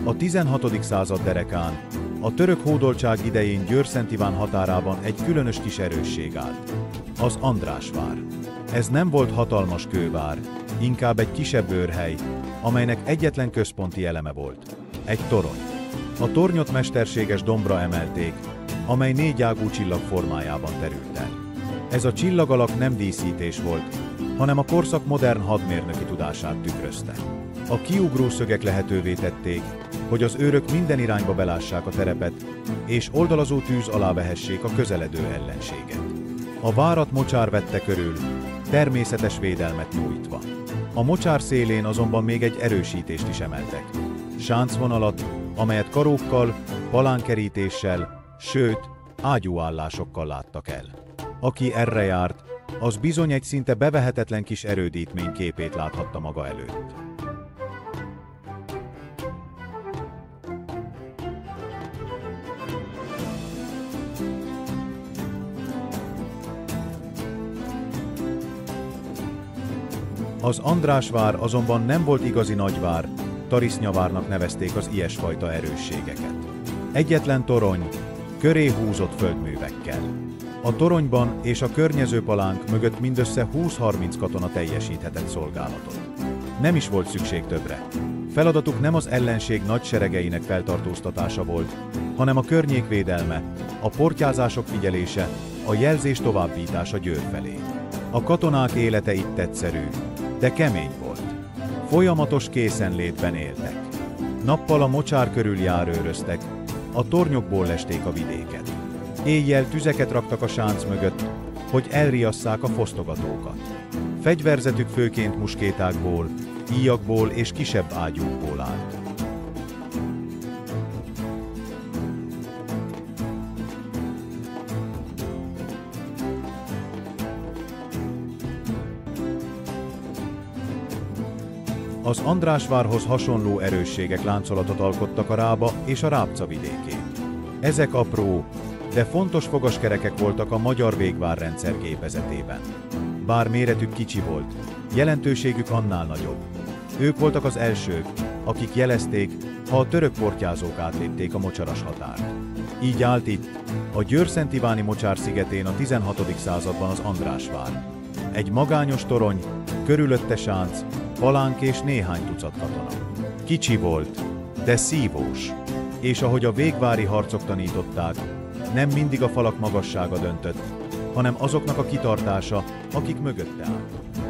A 16. század derekán, a török hódoltság idején Győr-Szent Iván határában egy különös kis erősség állt. Az Andrásvár. Ez nem volt hatalmas kővár, inkább egy kisebb őrhely, amelynek egyetlen központi eleme volt. Egy torony. A tornyot mesterséges dombra emelték, amely 4 ágú csillag formájában terült el. Ez a csillagalak nem díszítés volt, hanem a korszak modern hadmérnöki tudását tükrözte. A kiugró szögek lehetővé tették, hogy az őrök minden irányba belássák a terepet, és oldalazó tűz alá vehessék a közeledő ellenséget. A várat mocsár vette körül, természetes védelmet nyújtva. A mocsár szélén azonban még egy erősítést is emeltek. Sáncvonalat, amelyet karókkal, palánkerítéssel, sőt, ágyúállásokkal láttak el. Aki erre járt, az bizony egy szinte bevehetetlen kis erődítmény képét láthatta maga előtt. Az Andrásvár azonban nem volt igazi nagyvár, Tarisnyavárnak nevezték az ilyesfajta erősségeket. Egyetlen torony, köré húzott földművekkel. A toronyban és a környező palánk mögött mindössze 20-30 katona teljesíthetett szolgálatot. Nem is volt szükség többre. Feladatuk nem az ellenség nagy seregeinek feltartóztatása volt, hanem a környék védelme, a portyázások figyelése, a jelzés továbbítása Győr felé. A katonák élete itt egyszerű, de kemény volt. Folyamatos készenlétben éltek. Nappal a mocsár körül járőröztek, a tornyokból lesték a vidéket. Éjjel tüzeket raktak a sánc mögött, hogy elriasszák a fosztogatókat. Fegyverzetük főként muskétákból, íjakból és kisebb ágyúkból állt. Az Andrásvárhoz hasonló erősségek láncolatot alkottak a Rába és a Rábca vidékén. Ezek apró, de fontos fogaskerekek voltak a magyar végvárrendszer gépezetében. Bár méretük kicsi volt, jelentőségük annál nagyobb. Ők voltak az elsők, akik jelezték, ha a török portyázók átlépték a mocsaras határt. Így állt itt, a Győr-Szent Iváni mocsár szigetén a 16. században az Andrásvár. Egy magányos torony, körülötte sánc, palánk és néhány tucat katona. Kicsi volt, de szívós, és ahogy a végvári harcok tanították, nem mindig a falak magassága döntött, hanem azoknak a kitartása, akik mögötte álltak.